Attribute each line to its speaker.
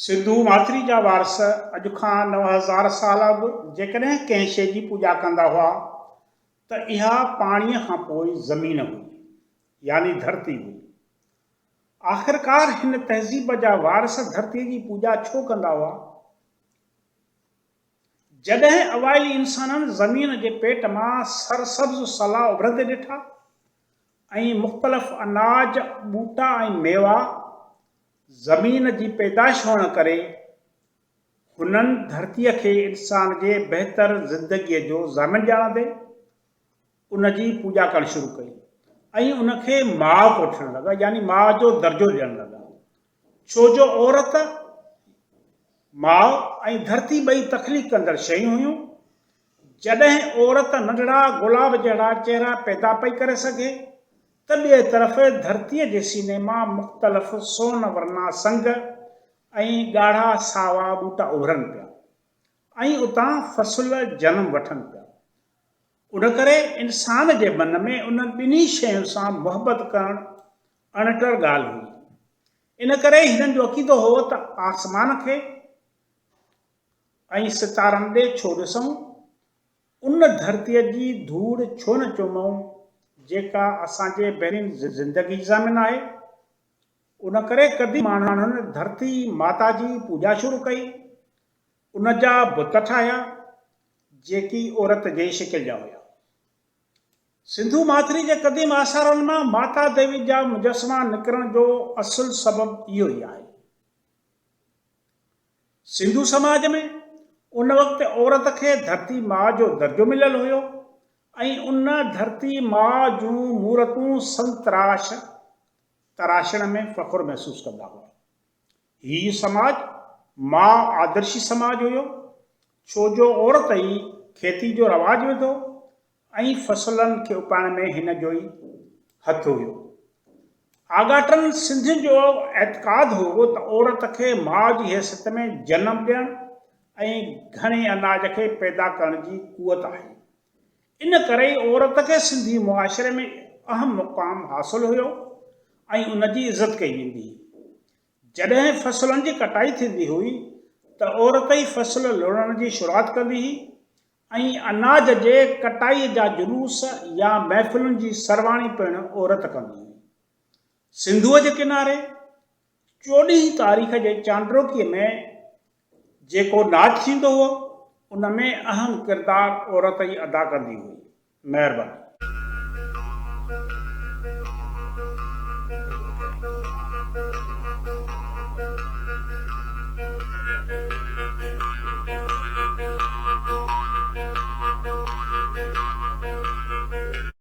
Speaker 1: सिंधू माथिरी जा वारस अॼु खां 9000 साल अॻु जेकॾहिं कंहिं शइ जी पूॼा कंदा हुआ त इहा पाणीअ खां पोइ ज़मीन हुई यानी धरती हुई। आख़िरकार हिन तहज़ीब जा वारस धरतीअ जी पूॼा छो कंदा हुआ? जॾहिं अवाइली इंसाननि ज़मीन जे पेट मां सरसब्ज़ सला उभरंदे ॾिठा ऐं मुख़्तलिफ़ अनाज ॿूटा ऐं मेवा ज़मीन जी पैदाइश हुअण करे हुननि धरतीअ खे इंसान जे बहितर ज़िंदगीअ जो ज़ामिन ॼाणंदे उन जी पूॼा करणु शुरू कई ऐं उनखे माउ कोठणु लॻा यानी माउ जो दर्जो ॾियणु लॻा। छो जो औरत माउ ऐं धरती ॿई तख़लीक़ कंदड़ शयूं हुयूं। जॾहिं औरत नंढड़ा गुलाब जहिड़ा चेहरा पैदा पई करे सघे त ॿिए तरफ़ धरतीअ जे सीने मां मुख़्तलिफ़ सोन वर्ना संग ऐं ॻाढ़ा सावा ॿूटा उभरनि पिया ऐं उतां फ़सुल जनम वठनि पिया। उन करे इंसान जे मन में उन ॿिन्ही शयुनि सां मुहबत करणु अणटर ॻाल्हि हुई। इन करे हिननि जो अक़ीदो हो त आसमान खे ऐं सितारनि ॾे छो ॾिसूं, उन धरतीअ जी धूड़ छो न चुमूं जेका असांजे ॿहिरीं ज़िंदगी ज़ामिन आहे। उन करे कॾहिं माण्हुनि धरती माता जी पूॼा शुरू कई, उन जा बुत ठाहिया जेकी औरत जे शिकिल जा हुया। सिंधू माथिरी जे क़दीम आसारनि मां माता देवी जा मुजस्समा निकिरण जो असुलु सबबु इहो ई आहे। सिंधू समाज में उन वक़्तु औरत खे धरती माउ जो दर्जो मिलियल हुयो ऐं उन धरती माउ जूं मूर्तूं तराशण में फ़ख़ुरु महसूसु कंदा हुआ। हीउ समाज माउ आदर्शी समाज हुयो, छो जो औरत ई खेती जो रवाजु विधो ऐं फ़सलनि खे उपाइण में हिन जो ई हथु हुयो। आगाटनि सिंधियुनि जो एतक़ाद हो त औरत खे माउ जी हैसियत में जनमु ॾियणु ऐं घणे अनाज खे पैदा करण जी क़ुवत आहे। इन करे औरत खे सिंधी मुआशरे में अहम मुक़ाम हासिलु हुयो ऐं उन जी इज़त कई वेंदी हुई। जॾहिं फ़सलुनि जी कटाई थींदी हुई त औरत ई फ़सुल लुणण जी शुरूआति कंदी हुई ऐं अनाज जे कटाई जा जुलूस या महफ़िलुनि जी सरवाणी पिणु औरत कंदी हुई। सिंधूअ जे किनारे 14 तारीख़ जे चांड्रोकीअ में जेको नाच थींदो हुओ उन में अहम किरदारु औरत ई अदा कंदी हुई। महिरबानी।